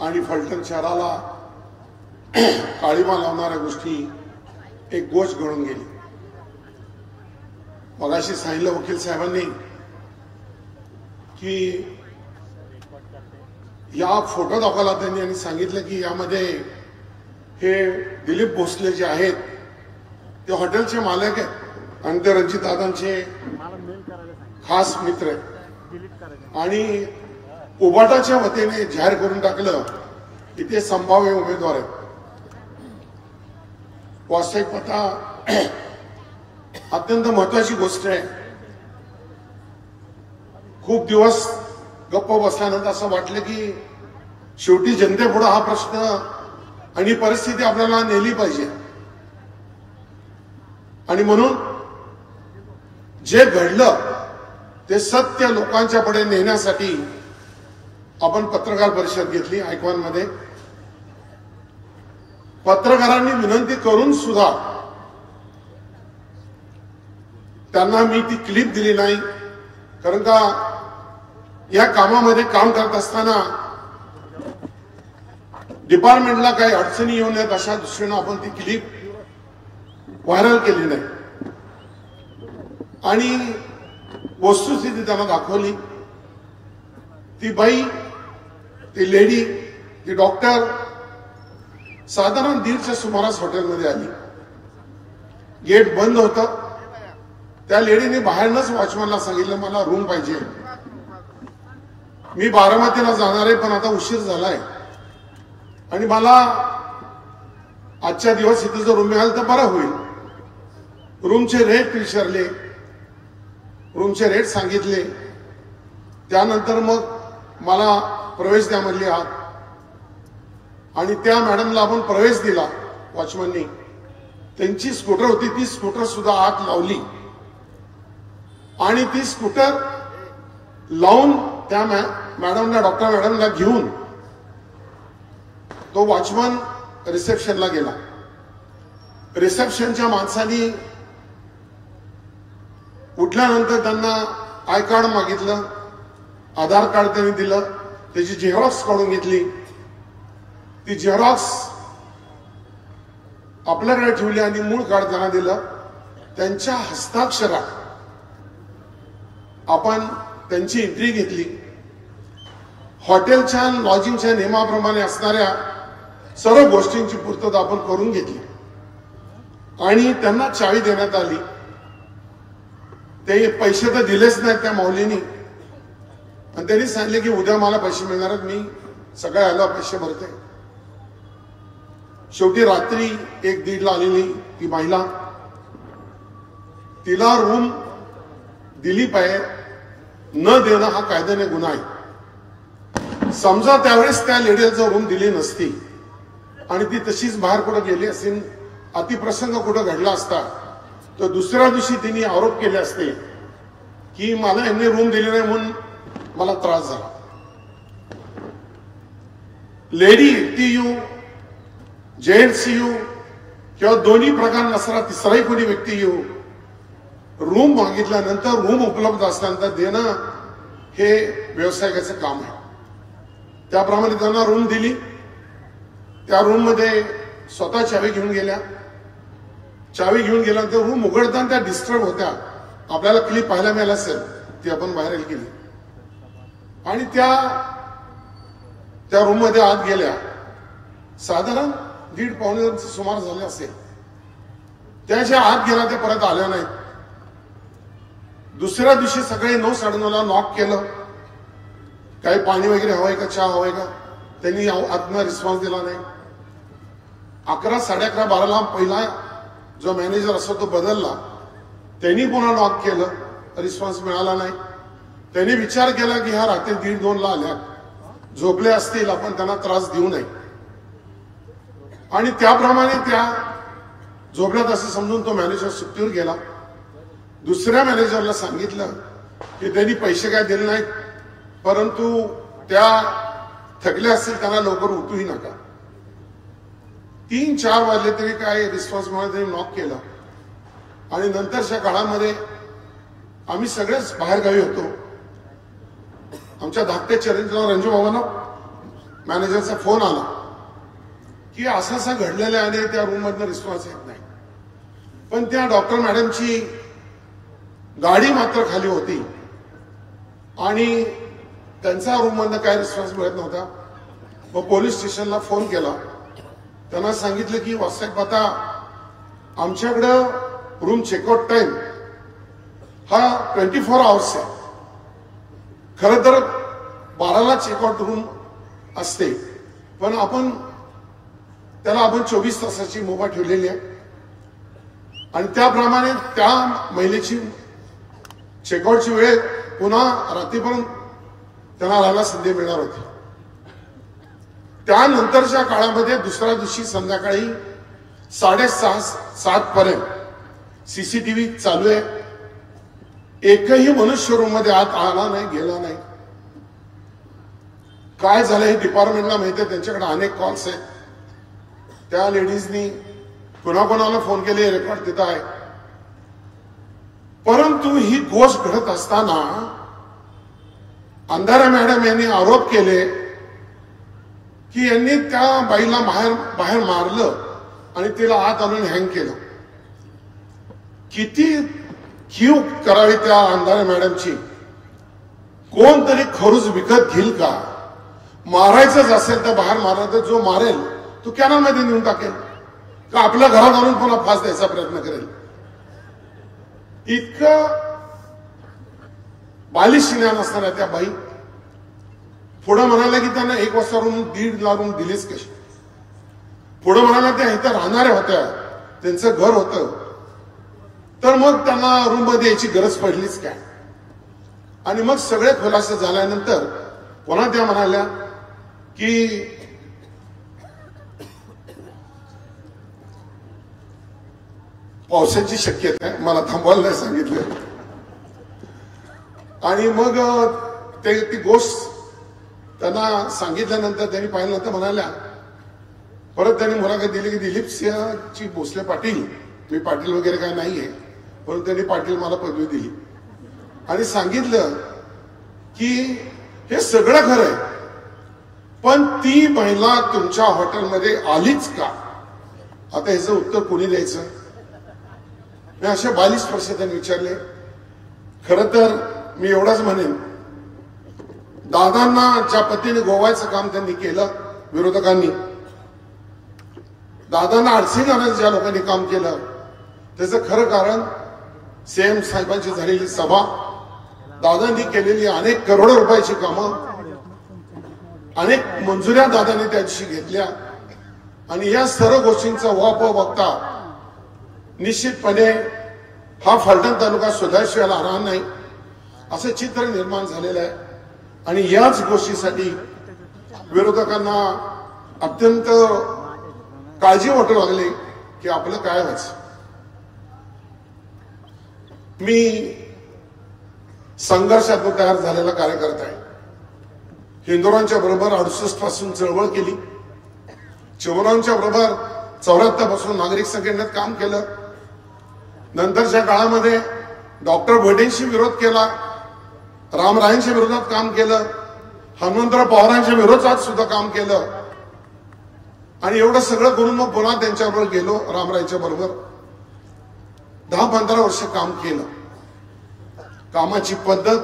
आणि फलटण शहराला काळीमा लावणाऱ्या गोष्टी एक गोष्ट घडून गेली। मगाशी सांगितलं वकील साहेबांनी की या फोटो दाखवला त्यांनी आणि सांगितलं की यामध्ये हे दिलीप भोसले जे आहेत ते हॉटेलचे मालक आहेत आणि ते रणजितदादांचे खास मित्र आहेत आणि उबाटाच्या वतीने जाहीर करून टाकलं की ते संभाव्य उमेदवार आहेत। वास्तविक पता अत्यंत महत्वाची गोष्ट आहे। खूप दिवस गप्प बसल्यानंतर असं वाटलं की शेवटी जनतेपुढे हा प्रश्न आणि परिस्थिती आपल्याला नेली पाहिजे आणि म्हणून जे घडलं ते सत्य लोकांच्या पुढे नेण्यासाठी आपण पत्रकार परिषद घेतली आयकॉनमध्ये। पत्रकारांनी विनंती करून सुद्धा त्यांना मी ती क्लिप दिली नाही, कारण का या कामामध्ये काम करत असताना डिपार्टमेंटला काही अडचणी येऊ नयेत अशा दृष्टीने आपण ती क्लिप व्हायरल केली नाही आणि वस्तुस्थिती त्यांना दाखवली। ती बाई, ती लेडी, ती डॉक्टर साधारण 1:30च्या सुमारास हॉटेलमध्ये आली। गेट बंद होतं। त्या लेडीने बाहेरनच वॉचमॅनला सांगितलं मला रूम पाहिजे, मी बारामतीला जाणार आहे पण आता उशीर झालाय आणि मला आजच्या दिवस इथे जर रूम मिळाल तर बरं होईल। रूमचे रेट विचारले, रूमचे रेट सांगितले, त्यानंतर मग मला प्रवेश द्या म्हणली आत आणि त्या मॅडमला आपण प्रवेश दिला। वॉचमननी त्यांची स्कूटर होती, ती स्कूटर सुद्धा आत लावली आणि ती स्कूटर लावून त्या मॅडमला, डॉक्टर मॅडमला घेऊन तो वॉचमन रिसेप्शनला गेला। रिसेप्शनच्या माणसांनी उठल्यानंतर त्यांना आय कार्ड मागितलं, आधार कार्ड त्यांनी दिलं, त्याची झेरॉक्स काढून घेतली। ती झेरॉक्स आपल्याकडे ठेवली आणि मूळ कार्ड त्यांना दिलं। त्यांच्या हस्ताक्षरात आपण त्यांची एंट्री घेतली। हॉटेलच्या लॉजिंगच्या नियमाप्रमाणे असणाऱ्या सर्व गोष्टींची पूर्तता आपण करून घेतली आणि त्यांना चावी देण्यात आली। ते पैसे तर दिलेच नाहीत त्या माऊलीनी आणि त्यांनी सांगितले की उद्या मला पैसे मिळणार आहेत, मी सगळ्या याला पैसे भरते। शेवटी रात्री 1-1:30ला आलेली ती महिला, तिला रूम दिली पाहिजे, न देणं हा कायद्याने गुन्हा आहे। समजा त्यावेळेस त्या लेडीला रूम दिली नसती आणि ती तशीच बाहेर कुठं गेली असेल, अतिप्रसंग कुठं घडला असता तर दुसऱ्या दिवशी तिने आरोप केले असते की मला यांनी रूम दिली नाही म्हणून मला त्रास झाला। लेडी एकटी येऊ, जेंट्स येऊ किंवा दोन्ही प्रकार नसरा तिसराही कोणी व्यक्ती येऊ, रूम मागितल्यानंतर रूम उपलब्ध असल्यानंतर देणं हे व्यावसायिकाचं काम आहे। त्याप्रमाणे त्यांना रूम दिली। त्या रूम मध्ये स्वतः चावी घेऊन गेल्या। चावी घेऊन गेल्यानंतर रूम उघडताना त्या डिस्टर्ब होत्या। आपल्याला क्लिप पाहायला मिळाली असेल, ती आपण व्हायरल केली आणि त्या रूम मध्ये आत गेल्या। साधारण 1:30-1:15 सुमार झाले असेल। त्याच्या आत गेला ते परत आल्या नाहीत। दुसऱ्या दिवशी सकाळी 9-9:30ला नॉक केलं, काही पाणी वगैरे हवंय का, चहा हवंय का, त्यांनी आतनं रिस्पॉन्स दिला नाही। 11, 11:30-12ला पहिला जो मॅनेजर असतो तो बदलला, त्यांनी पुन्हा नॉक केलं, रिस्पॉन्स मिळाला नाही। त्यांनी विचार केला की ह्या रात्री 1:30-2ला आल्या, झोपले असतील, आपण त्यांना त्रास देऊ नये आणि त्याप्रमाणे त्या झोपल्यात असं समजून तो मॅनेजर सुट्टीवर गेला। दुसऱ्या मॅनेजरला सांगितलं की त्यांनी पैसे काय दिले नाहीत, परंतु त्या थकल्या असतील, त्यांना लवकर उठूही नका। 3-4 वाजले तरी काय रिस्पॉन्स मिळाला, त्यांनी नॉक केला आणि नंतरच्या काळामध्ये आम्ही सगळेच बाहेर गावी होतो। आमच्या धाकटे चिरंजीव रंजू बाबांना मॅनेजरचा फोन आला की असं असं घडलेलं आहे आणि त्या रूम मधनं रिस्पॉन्स येत नाही. पण त्या डॉक्टर मॅडमची गाडी मात्र खाली होती आणि त्यांचा रूम मधनं काय रिस्पॉन्स मिळत नव्हता. मग पोलीस स्टेशनला फोन केला. त्यांना सांगितलं की वास्तविक पाहता आमच्याकडं रूम चेकआउट टाइम हा 24 आवर्स आहे. खरं तर 12ला चेकआउट रूम असते, पण त्याला आपण 24 तासाची मुभा ठेवलेली आहे आणि त्याप्रमाणे त्या महिलेची चेकआउटची वेळ पुन्हा रात्रीपर्यंत त्यांना राहायला संधी मिळणार होती. त्यानंतरच्या काळामध्ये दुसऱ्या दिवशी संध्याकाळी 6:30-7 पर्यंत सीसीटीव्ही चालू आहे. एकही मनुष्य रूम मध्ये आत आला नाही, गेला नाही. काय झालं हे डिपार्टमेंटला माहिती आहे, त्यांच्याकडे अनेक कॉल्स आहेत. त्या लेडीजनी कोणाकोणाला फोन केले रेकॉर्ड तिथं आहे. परंतु ही गोष्ट घडत असताना अंधारे मॅडम यांनी आरोप केले की यांनी त्या बाईला बाहेर मारलं आणि तिला आत आणून हँग केलं. किती कीव करावी त्या अंधारे मॅडमची. कोणतरी खरूज विकत घेईल का? मारायचंच असेल तर बाहेर मारलं तर जो मारेल तो कॅनलमध्ये नेऊन टाकेल का आपल्या घरात आणून पुन्हा फास द्यायचा प्रयत्न करेल. इतकं बालिश ज्ञान असणाऱ्या त्या बाई पुढे म्हणाल्या की त्यांना 1 वाजता रूम 1.5 लाख रूम दिलीच कशी. पुढे म्हणाल्या त्या इथं राहणाऱ्या होत्या, त्यांचं घर होतं, तर मग त्यांना रूम मध्ये यायची गरज पडलीच काय. आणि मग सगळे खुलासे झाल्यानंतर पुन्हा त्या म्हणाल्या की पावसाची शक्यता आहे, मला थांबवायला नाही सांगितलं. आणि मग ती गोष्ट त्यांना सांगितल्यानंतर त्यांनी पाहिल्यानंतर म्हणाल्या, परत त्यांनी मुलाखत दिली की दिलीप सिंहची भोसले पाटील, मी पाटील वगैरे काय नाहीये, परंतु त्यांनी पाटील मला पदवी दिली आणि सांगितलं की हे सगळं खरं आहे, पण ती महिला तुमच्या हॉटेलमध्ये आलीच का? आता ह्याचं उत्तर कोणी द्यायचं? मी अशा 42 प्रश्न त्यांनी विचारले. खरं तर मी एवढंच म्हणेन, दादांना ज्या पद्धतीने गोवायचं काम त्यांनी केलं, विरोधकांनी दादांना अडचणी आणण्याचं ज्या लोकांनी काम केलं, त्याचं खरं कारण सीएम साहेबांची झालेली सभा, दादांनी केलेली अनेक करोडो रुपयाची कामं, अनेक मंजुऱ्या दादांनी त्या दिवशी घेतल्या. आणि या सर्व गोष्टींचा वापर बघता निश्चितपणे हा फलटण तालुका सुधारशिवाय राहणार नाही असं चित्र निर्माण झालेलं आहे. आणि याच गोष्टीसाठी विरोधकांना अत्यंत काळजी वाटू लागली की आपलं काय व्हायचं. मी संघर्षातून तयार झालेला कार्यकर्ता आहे. हिंदुरांच्या बरोबर 68 पासून चळवळ केली, चिमरांच्या बरोबर 74 पासून नागरिक संघटनेत काम केलं. नंतरच्या काळामध्ये डॉक्टर भटेंशी विरोध केला, रामरायांच्या विरोधात काम केलं, हनुमंतराव पवारांच्या विरोधात सुद्धा काम केलं. आणि एवढं सगळं करून मग पुन्हा त्यांच्याबरोबर गेलो, रामरायांच्या बरोबर 10-15 वर्ष काम केलं. कामाची पद्धत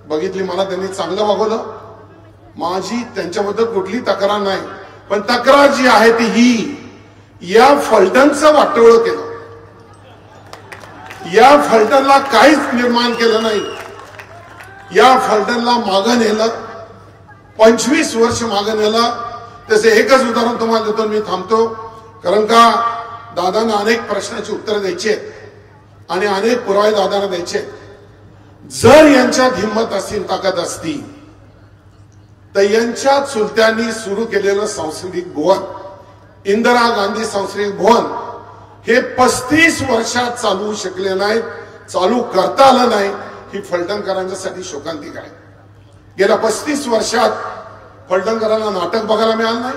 बघितली, मला त्यांनी चांगलं वागवलं. माझी त्यांच्याबद्दल कुठली तक्रार नाही, पण तक्रार जी आहे ती ही या फलटणचं वाटोळं केलं. या फलटणला काहीच निर्माण केलं नाही. या फलटणला मागं नेलं, 25 वर्ष मागं नेलं. त्याचे एकच उदाहरण तुम्हाला देतो, मी थांबतो. कारण का दादांना अनेक प्रश्नाची उत्तरं द्यायची आहेत आणि अनेक पुरावे दादांना द्यायचे. जर यांच्यात हिंमत असतील, ताकद असती, तर यांच्या चुलत्यांनी सुरू केलेलं सांस्कृतिक भवन, इंदिरा गांधी सांस्कृतिक भवन, हे 35 वर्षात चालवू शकले नाहीत, चालू करता आलं नाही. ही फलटणकरांच्यासाठी शोकांतिक आहे. गेल्या 35 वर्षात फलटणकरांना नाटक बघायला मिळालं नाही,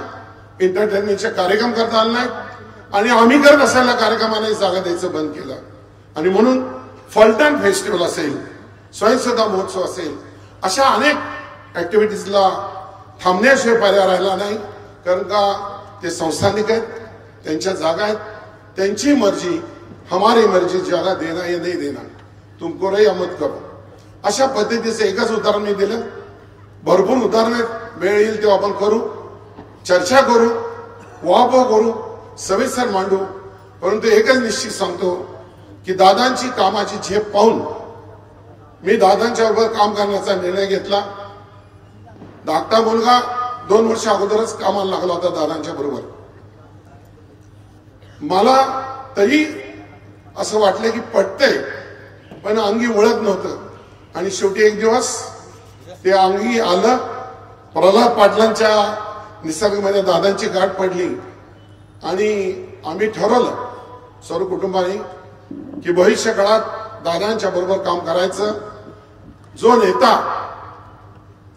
एंटरटेनमेंटचे कार्यक्रम करता आले नाहीत आणि आम्ही करत असलेल्या कार्यक्रमाने जागा द्यायचं बंद केलं. आणि म्हणून फलटण फेस्टिवल असेल, स्वयंसेवा महोत्सव असेल, अशा अनेक ऍक्टिव्हिटीजला थांबण्याशिवाय पर्याय राहिला नाही, कारण का ते संस्थानिक आहेत, त्यांच्या जागा आहेत, त्यांची मर्जी हमारी मर्जी, जगह देना या नहीं देना, तुमको रही मत करो. अशा पद्धतीचं एकच उदाहरण मी दिलं. भरपूर उदाहरण आहेत, वेळ येईल तेव्हा आपण करू, चर्चा करू, वापव करू, सविस्तर मांडू. परंतु एकच निश्चित सांगतो की दादांची कामाची झेप पाहून मी दादांच्या बरोबर काम करण्याचा निर्णय घेतला. धाकटा मुलगा 2 वर्ष अगोदरच कामाला लागला होता दादांच्या बरोबर. मला तरी असं वाटलं की पटतंय, पण अंगी ओळख नव्हतं. आणि शेवटी एक दिवस ते अंगी आलं. प्रल्हाद पाटलांच्या निसर्गमध्ये दादांची गाठ पडली आणि आम्ही ठरवलं सर्व कुटुंबाने की भविष्य काळात दादांच्या बरोबर काम करायचं. जो नेता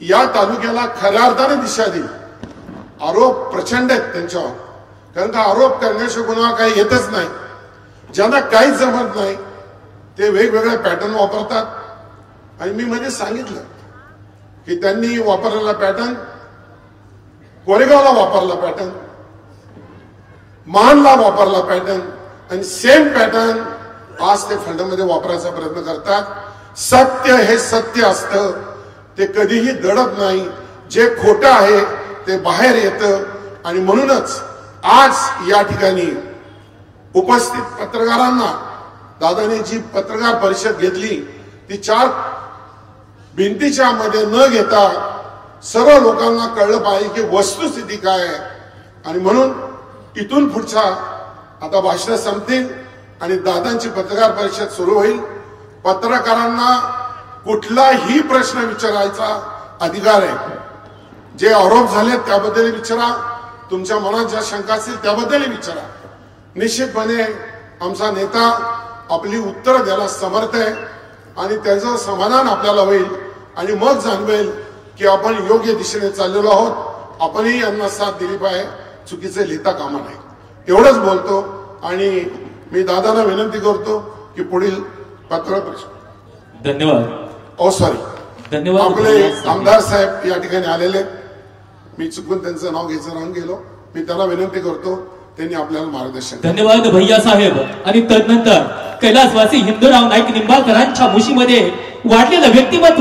या तालुक्याला खऱ्या अर्थाने दिशा देईल. आरोप प्रचंड आहेत त्यांच्यावर, कारण का आरोप करण्याशिवाय कोणाला काही येतच नाही. ज्यांना काहीच जमत नाही ते वेगवेगळे पॅटर्न वापरतात. आणि मी मध्ये सांगितलं की त्यांनी वापरलेला पॅटर्न, कोरेगावला वापरला पॅटर्न, मानला वापरला पॅटर्न, आणि सेम पॅटर्न आज ते फंडामध्ये वापरायचा प्रयत्न करतात. सत्य हे सत्य असतं, ते कधीही दडत नाही. जे खोटं आहे ते बाहेर येतं. आणि म्हणूनच आज या ठिकाणी उपस्थित पत्रकारांना दादाने जी पत्रकार परिषद घेतली ती 4 भिंतीच्या मध्ये न घेता सर्व लोकांना कळलं पाहिजे की वस्तुस्थिती काय आहे. आणि म्हणून इथून पुढच्या आता भाषण संपतील आणि दादांची पत्रकार परिषद सुरू होईल. पत्रकारांना कुठलाही प्रश्न विचारायचा अधिकार आहे. जे आरोप झाले त्याबद्दल विचारा, तुमच्या मनात ज्या शंका असतील त्याबद्दल विचारा. निश्चितपणे आमचा नेता आपली उत्तरं द्यायला समर्थ आहे आणि त्याचं समाधान आपल्याला होईल. आणि मग जाणवेल की आपण योग्य दिशेने चाललेलो आहोत. आपणही यांना साथ दिली पाहिजे, चुकीचे लिहिता कामा नाही. एवढंच बोलतो आणि मी दादांना विनंती करतो की पुढील पत्रकार परिषद. धन्यवाद. सॉरी, धन्यवाद. आपले आमदार साहेब या ठिकाणी आलेले, मी चुकून त्यांचं नाव घ्यायचं राहून गेलो. मी त्यांना विनंती करतो त्यांनी आपल्याला मार्गदर्शन. धन्यवाद भैया साहेब. आणि तदनंतर कैलासवासी हिंदूराव नाईक निंबाळकरांच्या मुशीमध्ये वाढलेलं व्यक्तिमत्व